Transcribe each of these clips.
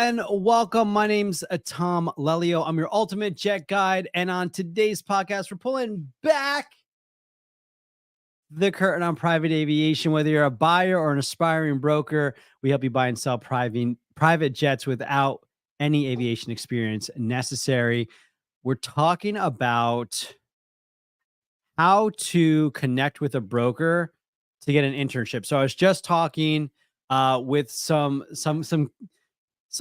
and welcome. My name's Tom Lelio. I'm your ultimate jet guide. And on today's podcast, we're pulling back the curtain on private aviation. Whether you're a buyer or an aspiring broker, we help you buy and sell private jets without any aviation experience necessary. We're talking about how to connect with a broker to get an internship. So I was just talking with some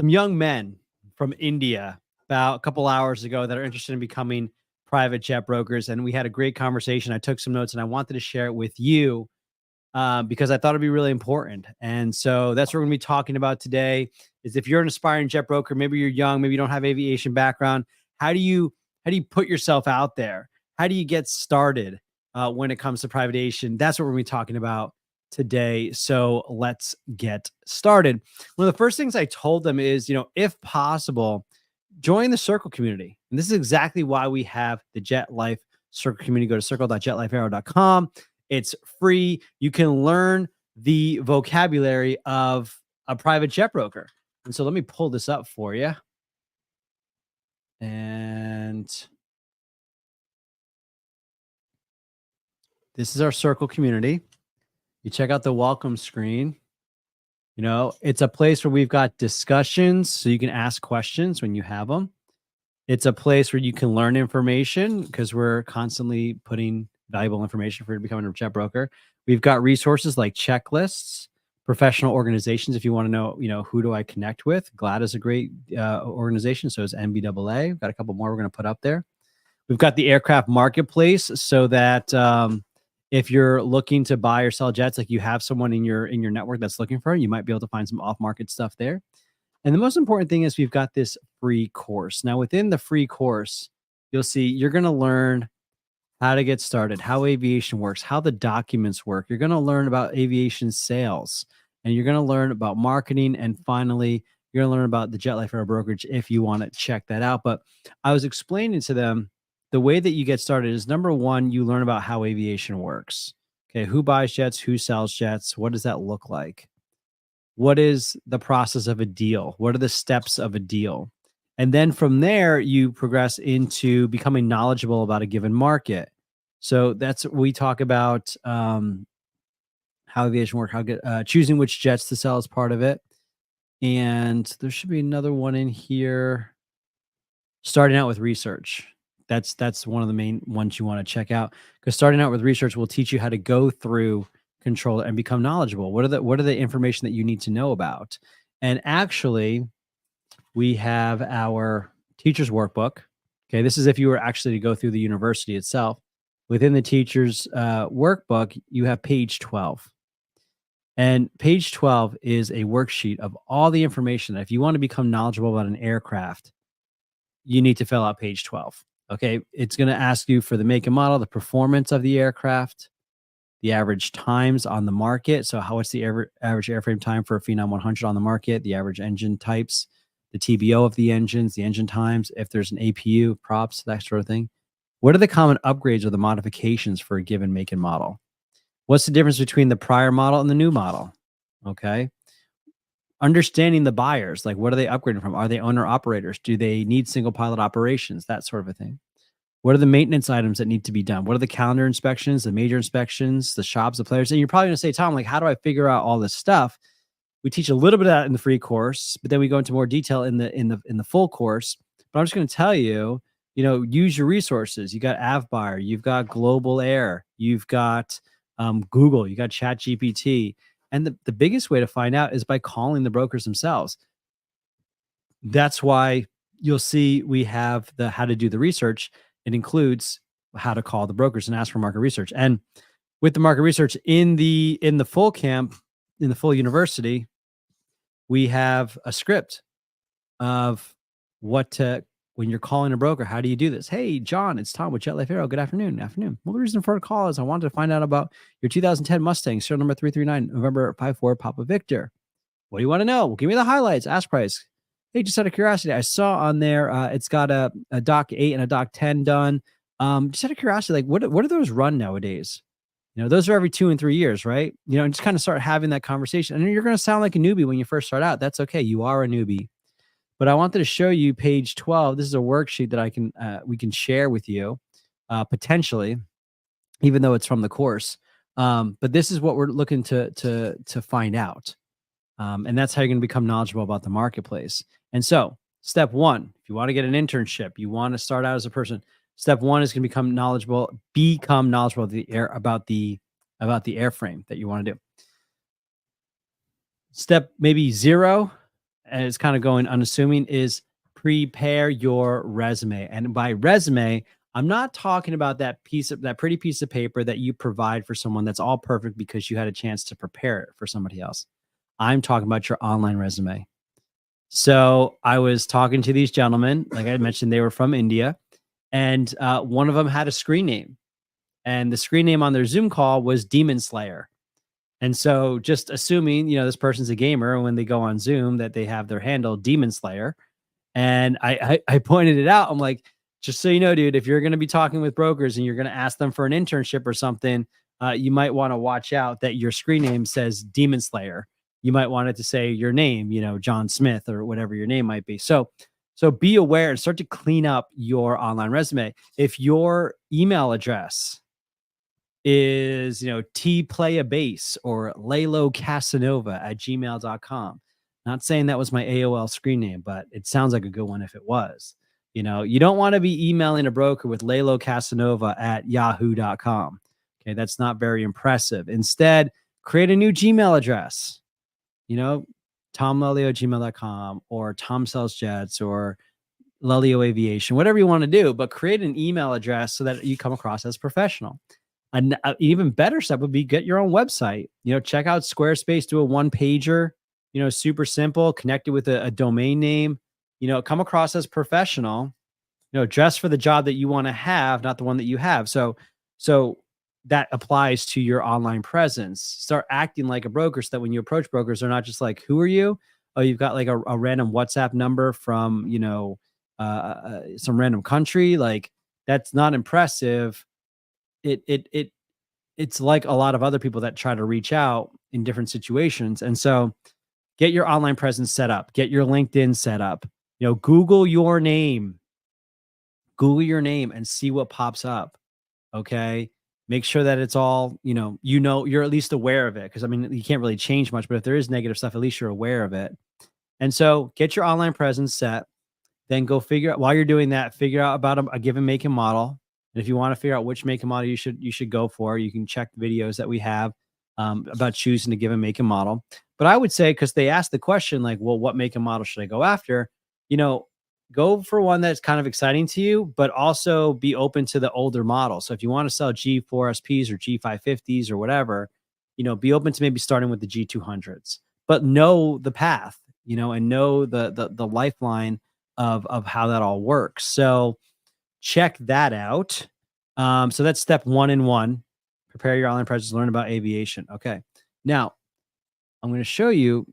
young men from India about a couple hours ago that are interested in becoming private jet brokers. And we had a great conversation. I took some notes and I wanted to share it with you because I thought it'd be really important. And so that's what we're going to be talking about today is if you're an aspiring jet broker, maybe you're young, maybe you don't have aviation background. How do you put yourself out there? How do you get started when it comes to private aviation? That's what we're going to be talking about today. So let's get started. One of the first things I told them is, if possible, join the Circle community. And this is exactly why we have the Jet Life Circle community. Go to circle.jetlifearrow.com. It's free. You can learn the vocabulary of a private jet broker. And so let me pull this up for you. And this is our Circle community. You check out the welcome screen. It's a place where we've got discussions so you can ask questions when you have them. It's a place where you can learn information because we're constantly putting valuable information for you to become a jet broker. We've got resources like checklists, professional organizations. If you want to know, who do I connect with? GLAD is a great organization. So is NBAA. We've got a couple more we're going to put up there. We've got the aircraft marketplace so that if you're looking to buy or sell jets, like you have someone in your network that's looking for it, you might be able to find some off-market stuff there. And the most important thing is we've got this free course. Now, within the free course, you'll see you're going to learn how to get started, how aviation works, how the documents work. You're going to learn about aviation sales, and you're going to learn about marketing. And finally, you're going to learn about the Jet Life Arrow brokerage if you want to check that out. But I was explaining to them the way that you get started is, number one, you learn about how aviation works. Okay, who buys jets, who sells jets, what does that look like? What is the process of a deal? What are the steps of a deal? And then from there, you progress into becoming knowledgeable about a given market. So that's we talk about how aviation works, choosing which jets to sell is part of it. And there should be another one in here. Starting out with research. That's one of the main ones you want to check out, because starting out with research will teach you how to go through, control, and become knowledgeable. What are the information that you need to know about? And actually, we have our teacher's workbook. Okay, this is if you were actually to go through the university itself. Within the teacher's workbook, you have page 12. And page 12 is a worksheet of all the information that if you want to become knowledgeable about an aircraft, you need to fill out page 12. Okay, it's going to ask you for the make and model, the performance of the aircraft, the average times on the market. So what's the average airframe time for a Phenom 100 on the market, the average engine types, the TBO of the engines, the engine times, if there's an APU, props, that sort of thing. What are the common upgrades or the modifications for a given make and model? What's the difference between the prior model and the new model? Okay. Understanding the buyers, like what are they upgrading from? Are they owner operators? Do they need single pilot operations? That sort of a thing. What are the maintenance items that need to be done? What are the calendar inspections, the major inspections, the shops, the players? And you're probably going to say, Tom, like, how do I figure out all this stuff? We teach a little bit of that in the free course, but then we go into more detail in the full course. But I'm just going to tell you, use your resources. You got AvBuyer, you've got Global Air, you've got Google, you got ChatGPT. And the biggest way to find out is by calling the brokers themselves. That's why you'll see we have the how to do the research. It includes how to call the brokers and ask for market research. And with the market research in the full camp, in the full university, we have a script of when you're calling a broker, how do you do this? Hey, John, it's Tom with Jet Life Arrow. Good afternoon. Well, the reason for the call is I wanted to find out about your 2010 Mustang, serial number 339, November 54, Papa Victor. What do you want to know? Well, give me the highlights, ask price. Hey, just out of curiosity, I saw on there, it's got a Doc 8 and a Doc 10 done. Just out of curiosity, like what do those run nowadays? Those are every 2 and 3 years, right? And just kind of start having that conversation. And you're going to sound like a newbie when you first start out. That's okay. You are a newbie. But I wanted to show you page 12. This is a worksheet that we can share with you potentially, even though it's from the course. But this is what we're looking to find out. And that's how you're going to become knowledgeable about the marketplace. And so step one, if you want to get an internship, you want to start out as a person, step one is going to become knowledgeable about the airframe that you want to do. Step maybe 0, and it's kind of going unassuming, is prepare your resume. And by resume, I'm not talking about that pretty piece of paper that you provide for someone that's all perfect because you had a chance to prepare it for somebody else. I'm talking about your online resume. So I was talking to these gentlemen, like I mentioned, they were from India, and one of them had a screen name, and the screen name on their Zoom call was Demon Slayer. And so just assuming, this person's a gamer, and when they go on Zoom that they have their handle Demon Slayer. And I pointed it out. I'm like, just so you know, dude, if you're going to be talking with brokers and you're going to ask them for an internship or something, you might want to watch out that your screen name says Demon Slayer. You might want it to say your name, John Smith or whatever your name might be. So be aware and start to clean up your online resume. If your email address is, tplayabase or Lalo Casanova at gmail.com. Not saying that was my AOL screen name, but it sounds like a good one if it was. You don't want to be emailing a broker with Lalo Casanova at yahoo.com. Okay, that's not very impressive. Instead, create a new Gmail address. TomLelio@gmail.com or Tom Sells Jets or Lelio Aviation, whatever you want to do, but create an email address so that you come across as professional. An even better step would be get your own website. Check out Squarespace, do a one-pager, super simple, connect it with a domain name, come across as professional, dress for the job that you want to have, not the one that you have. So that applies to your online presence. Start acting like a broker so that when you approach brokers, they're not just like, who are you? Oh, you've got like a random WhatsApp number from, some random country. Like, that's not impressive. It's like a lot of other people that try to reach out in different situations. And so get your online presence set up, get your LinkedIn set up, Google your name and see what pops up. Okay. Make sure that it's all, you're at least aware of it. Cause you can't really change much, but if there is negative stuff, at least you're aware of it. And so get your online presence set, then go figure out, while you're doing that, figure out about a given make and model. And if you want to figure out which make and model you should go for, you can check the videos that we have about choosing a given make and model. But I would say, because they asked the question, like, well, what make and model should I go after? Go for one that's kind of exciting to you, but also be open to the older model. So if you want to sell G4SPs or G550s or whatever, be open to maybe starting with the G200s, but know the path, and know the lifeline of how that all works. So check that out. So that's step 1 in 1. Prepare your online presence, learn about aviation. Okay. Now I'm going to show you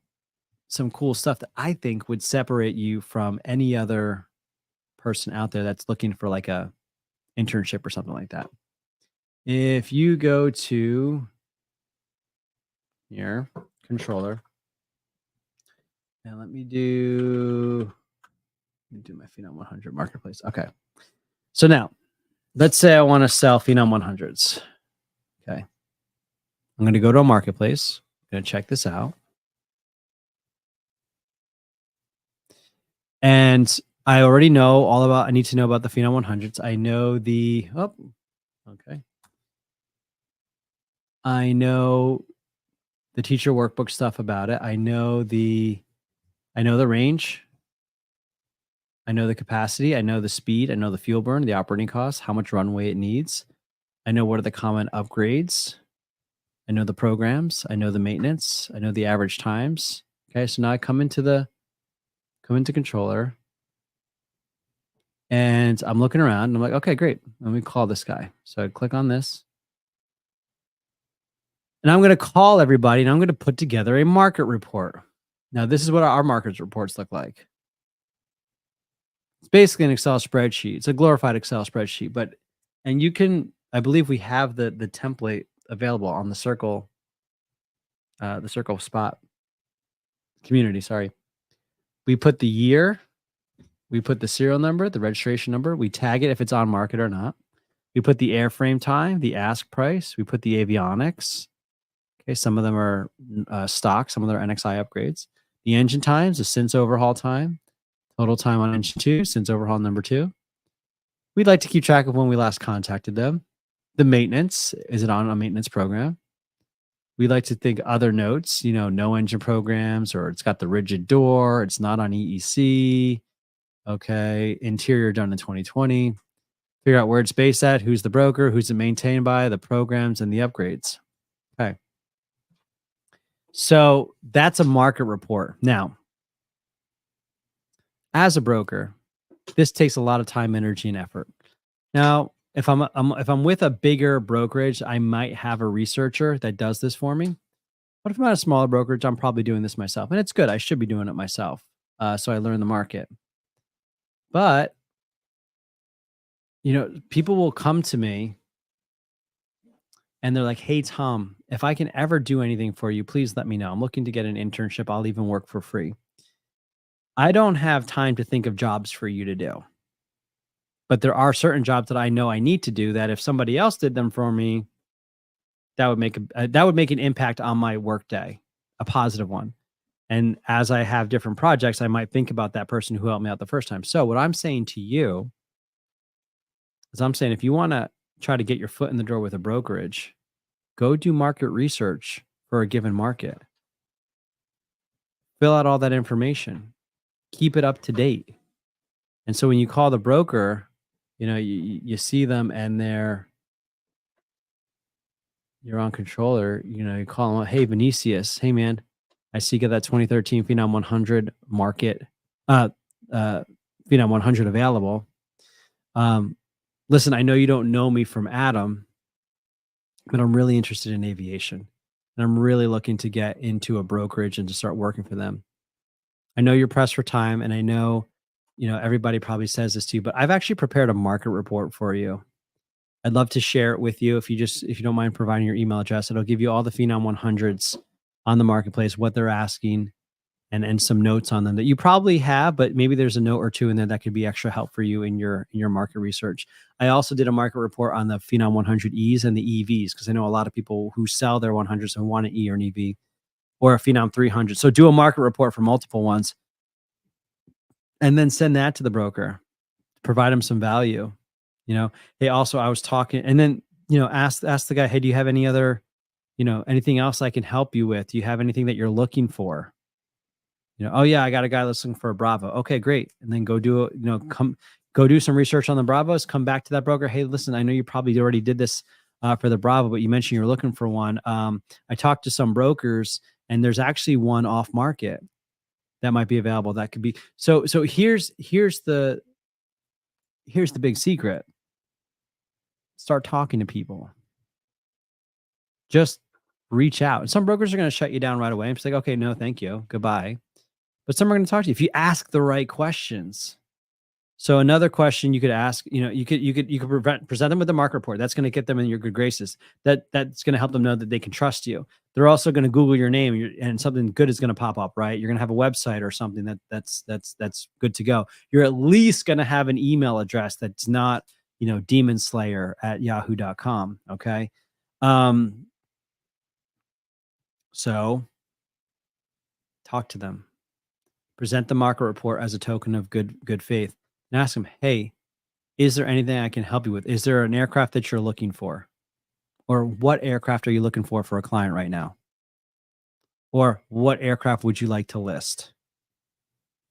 some cool stuff that I think would separate you from any other person out there that's looking for like a internship or something like that. If you go to your controller, and let me do my Phenom 100 marketplace. Okay. So now let's say I want to sell Phenom 100s. Okay. I'm going to go to a marketplace. I'm going to check this out. And I already know I need to know about the Phenom 100s. I know I know the teacher workbook stuff about it. I know the range. I know the capacity. I know the speed. I know the fuel burn, the operating costs, how much runway it needs. I know what are the common upgrades. I know the programs. I know the maintenance. I know the average times. Okay, so now I come into controller, and I'm looking around, and I'm like, okay, great. Let me call this guy. So I click on this, and I'm going to call everybody, and I'm going to put together a market report. Now, this is what our market reports look like. It's basically an Excel spreadsheet. It's a glorified Excel spreadsheet, and you can, I believe we have the template available on the Circle Spot community. Sorry. We put the year, We put the serial number, the registration number. We tag it if it's on market or not. We put the airframe time, the ask price. We put the avionics. Okay, some of them are stock, some of them are NXI upgrades. The engine times, the since overhaul time, total time on engine 2, since overhaul number 2. We'd like to keep track of when we last contacted them. The maintenance, is it on a maintenance program? We like to think other notes, no engine programs, or it's got the rigid door, it's not on EEC. Okay, interior done in 2020. Figure out where it's based at, who's the broker, who's it maintained by, the programs, and the upgrades. Okay. So that's a market report. Now, as a broker, this takes a lot of time, energy, and effort. Now, if I'm with a bigger brokerage, I might have a researcher that does this for me. But if I'm at a smaller brokerage, I'm probably doing this myself, and it's good. I should be doing it myself, so I learn the market. But people will come to me and they're like, "Hey, Tom, if I can ever do anything for you, please let me know. I'm looking to get an internship. I'll even work for free." I don't have time to think of jobs for you to do. But there are certain jobs that I know I need to do that if somebody else did them for me, that would make an impact on my workday, a positive one. And as I have different projects, I might think about that person who helped me out the first time. So what I'm saying to you is I'm saying if you want to try to get your foot in the door with a brokerage, go do market research for a given market. Fill out all that information. Keep it up to date. And so when you call the broker, you see them and you're on controller, you call them, "Hey, Vinicius, hey man, I see you got that 2013 Phenom 100 market, Phenom 100 available. Listen, I know you don't know me from Adam, but I'm really interested in aviation. And I'm really looking to get into a brokerage and to start working for them. I know you're pressed for time, and I know, everybody probably says this to you, but I've actually prepared a market report for you. I'd love to share it with you if you don't mind providing your email address. It'll give you all the Phenom 100s on the marketplace, what they're asking, and some notes on them that you probably have, but maybe there's a note or two in there that could be extra help for you in your market research. I also did a market report on the Phenom 100Es and the EVs because I know a lot of people who sell their 100s and want an E or an EV or a Phenom 300. So do a market report for multiple ones and then send that to the broker, provide them some value. Hey, also I was talking, and then, ask the guy, "Hey, do you have any other, anything else I can help you with? Do you have anything that you're looking for?" "Oh yeah, I got a guy looking for a Bravo." "Okay, great." And then go do go do some research on the Bravos, come back to that broker. "Hey, listen, I know you probably already did this for the Bravo, but you mentioned you're looking for one. I talked to some brokers and there's actually one off market that might be available. That could be." So here's the big secret. Start talking to people. Just reach out. And some brokers are going to shut you down right away and say, "Okay, no, thank you. Goodbye." But some are going to talk to you if you ask the right questions. So another question you could ask, you could present them with a market report. That's going to get them in your good graces. That's going to help them know that they can trust you. They're also going to Google your name and something good is going to pop up, right? You're going to have a website or something that's good to go. You're at least going to have an email address that's not, demonslayer@yahoo.com. Okay. So talk to them, present the market report as a token of good faith, and ask them, "Hey, is there anything I can help you with? Is there an aircraft that you're looking for? Or what aircraft are you looking for a client right now? Or what aircraft would you like to list?"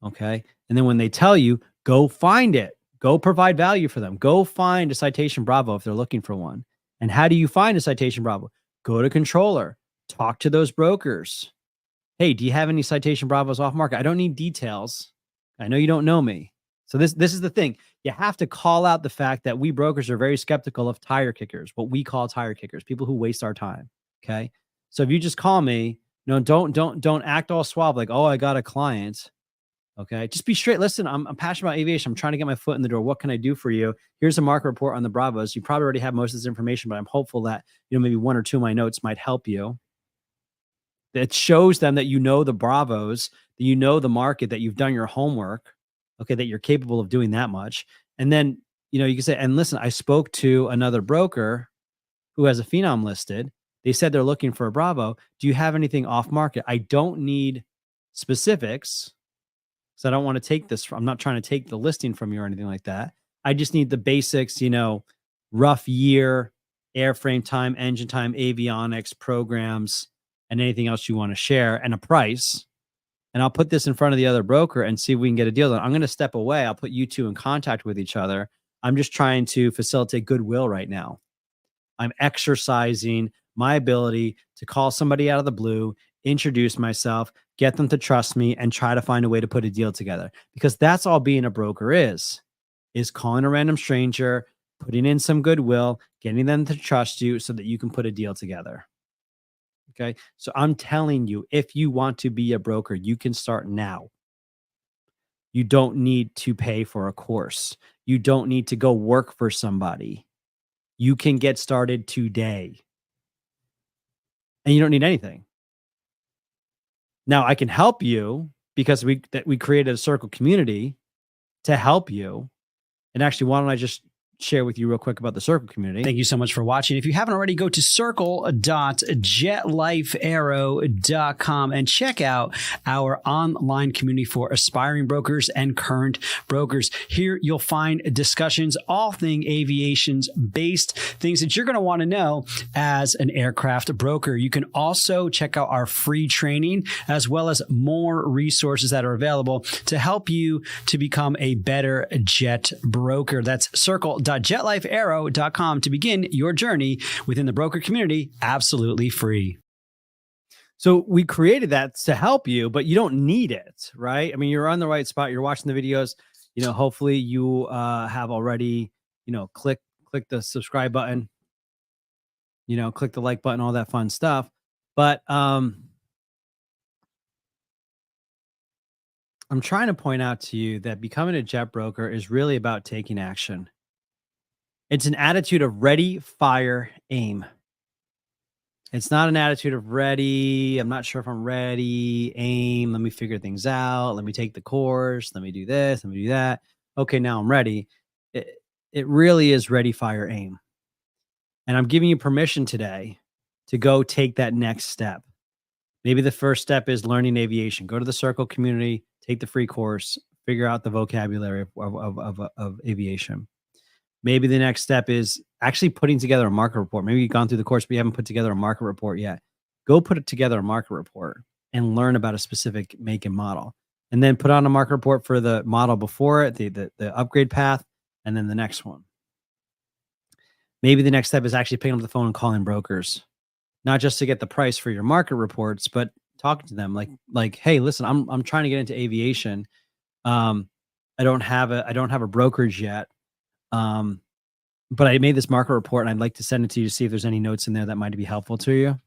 Okay. And then when they tell you, go find it, go provide value for them, go find a Citation Bravo if they're looking for one. And how do you find a Citation Bravo? Go to controller, talk to those brokers. "Hey, do you have any Citation Bravos off market? I don't need details. I know you don't know me." So this is the thing. You have to call out the fact that we brokers are very skeptical of tire kickers, what we call tire kickers, people who waste our time. Okay. So if you just call me, don't act all suave like, "Oh, I got a client." Okay. Just be straight. "Listen, I'm passionate about aviation. I'm trying to get my foot in the door. What can I do for you? Here's a market report on the Bravos." You probably already have most of this information, but I'm hopeful that, maybe one or two of my notes might help you. That shows them that you know the Bravos, that you know the market, that you've done your homework. okay, that you're capable of doing that much. And then, you can say, and listen, I spoke to another broker who has a Phenom listed. They said they're looking for a Bravo. Do you have anything off market? I don't need specifics, so I don't want to take this I'm not trying to take the listing from you or anything like that. I just need the basics, rough year, airframe time, engine time, avionics, programs, and anything else you want to share, and a price. And I'll put this in front of the other broker and see if we can get a deal done. I'm going to step away. I'll put you two in contact with each other. I'm just trying to facilitate goodwill right now. I'm exercising my ability to call somebody out of the blue, introduce myself, get them to trust me, and try to find a way to put a deal together. Because that's all being a broker is calling a random stranger, putting in some goodwill, getting them to trust you so that you can put a deal together. Okay. So I'm telling you, if you want to be a broker, you can start now. You don't need to pay for a course. You don't need to go work for somebody. You can get started today. And you don't need anything. Now, I can help you because we created a circle community to help you. And actually, why don't I just share with you real quick about the circle community. Thank you so much for watching. If you haven't already, go to circle.jetlifeaero.com and check out our online community for aspiring brokers and current brokers. Here you'll find discussions, all thing aviations based, things that you're going to want to know as an aircraft broker. You can also check out our free training as well as more resources that are available to help you to become a better jet broker. That's circle.jetlifeaero.com to begin your journey within the broker community, absolutely free. So we created that to help you, but you don't need it, right? I mean, you're on the right spot. You're watching the videos. Hopefully you have already, click the subscribe button, click the like button, all that fun stuff. But I'm trying to point out to you that becoming a jet broker is really about taking action. It's an attitude of ready, fire, aim. It's not an attitude of ready. I'm not sure if I'm ready. Aim. Let me figure things out. Let me take the course. Let me do this. Let me do that. Okay, now I'm ready. It really is ready, fire, aim. And I'm giving you permission today to go take that next step. Maybe the first step is learning aviation. Go to the Circle community, take the free course, figure out the vocabulary of aviation. Maybe the next step is actually putting together a market report. Maybe you've gone through the course, but you haven't put together a market report yet. Go put it together a market report and learn about a specific make and model. And then put on a market report for the model before it, the upgrade path, and then the next one. Maybe the next step is actually picking up the phone and calling brokers, not just to get the price for your market reports, but talking to them like, hey, listen, I'm trying to get into aviation. I don't have a brokerage yet. But I made this market report and I'd like to send it to you to see if there's any notes in there that might be helpful to you.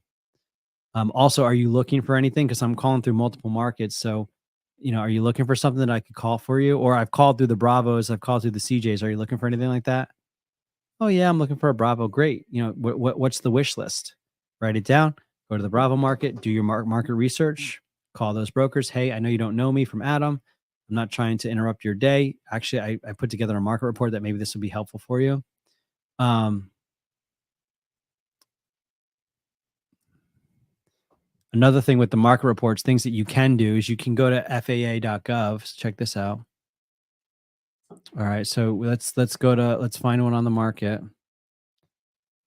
Also, are you looking for anything? Because I'm calling through multiple markets. So, are you looking for something that I could call for you? Or I've called through the Bravos, I've called through the CJs. Are you looking for anything like that? Oh yeah, I'm looking for a Bravo. Great. What's the wish list? Write it down. Go to the Bravo market, do your market research, call those brokers. Hey, I know you don't know me from Adam. I'm not trying to interrupt your day. Actually, I put together a market report that maybe this would be helpful for you. Another thing with the market reports, things that you can do is you can go to FAA.gov. So check this out. All right, so let's find one on the market.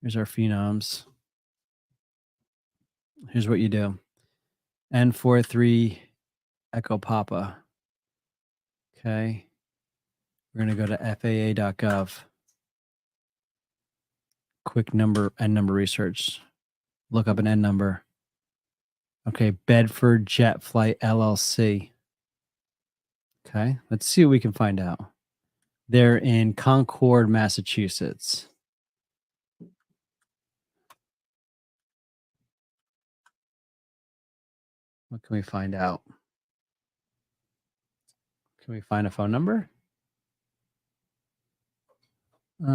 Here's our phenoms. Here's what you do. N43 Echo Papa. Okay. We're going to go to FAA.gov. Quick N number research. Look up an N number. Okay, Bedford Jet Flight LLC. Okay, let's see what we can find out. They're in Concord, Massachusetts. What can we find out? Can we find a phone number? We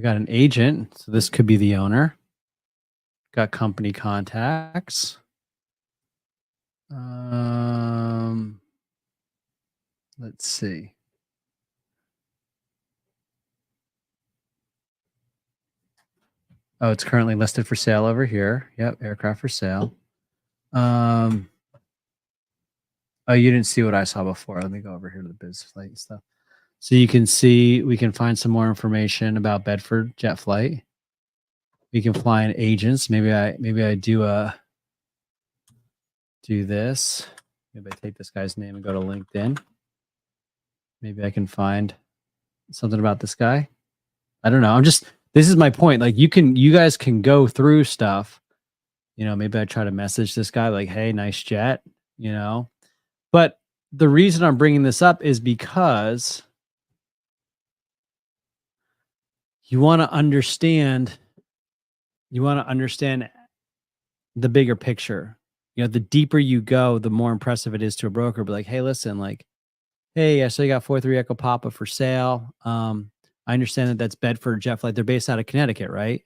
got an agent, so this could be the owner. Got company contacts. Let's see. Oh, it's currently listed for sale over here. Yep, aircraft for sale. Oh, you didn't see what I saw before. Let me go over here to the biz flight stuff. So you can see, we can find some more information about Bedford Jet Flight. We can fly in agents. Maybe I do this. Maybe I take this guy's name and go to LinkedIn. Maybe I can find something about this guy. I don't know. This is my point. Like you guys can go through stuff. You know, maybe I try to message this guy like, hey, nice jet, you know. But the reason I'm bringing this up is because you want to understand the bigger picture. You know, the deeper you go, the more impressive it is to a broker. But like, hey, listen, like, hey, I saw you got 43 Echo Papa for sale. I understand that that's Bedford Jet Flight. They're based out of Connecticut, right?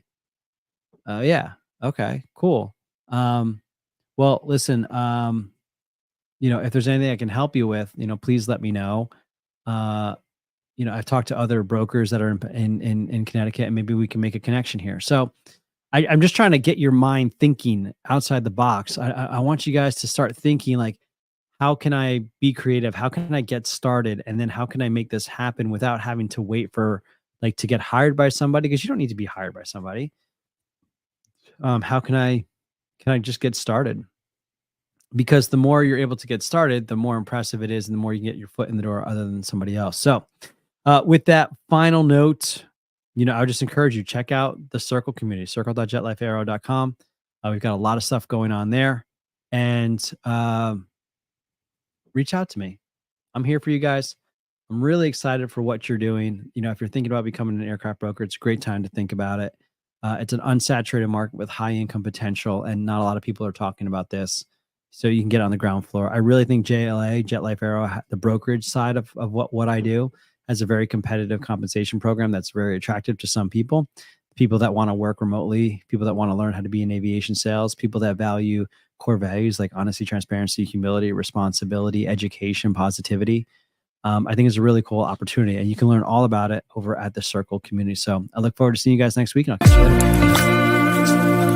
Yeah. Okay, cool. Well, listen, you know, if there's anything I can help you with, you know, please let me know. You know, I've talked to other brokers that are in Connecticut, and maybe we can make a connection here. So I'm just trying to get your mind thinking outside the box. I want you guys to start thinking like, how can I be creative? How can I get started? And then how can I make this happen without having to wait for like to get hired by somebody? Because you don't need to be hired by somebody. How can I just get started? Because the more you're able to get started, the more impressive it is, and the more you can get your foot in the door other than somebody else. So with that final note, you know, I would just encourage you, check out the Circle community, circle.jetlifeaero.com. We've got a lot of stuff going on there, and reach out to me. I'm here for you guys. I'm really excited for what you're doing. You know, if you're thinking about becoming an aircraft broker, it's a great time to think about it. It's an unsaturated market with high income potential, and not a lot of people are talking about this. So you can get on the ground floor. I really think JLA, Jet Life Aero, the brokerage side of what I do, has a very competitive compensation program that's very attractive to some people. People that want to work remotely, people that want to learn how to be in aviation sales, people that value core values like honesty, transparency, humility, responsibility, education, positivity. I think it's a really cool opportunity, and you can learn all about it over at the Circle community. So I look forward to seeing you guys next week, and I'll catch you later.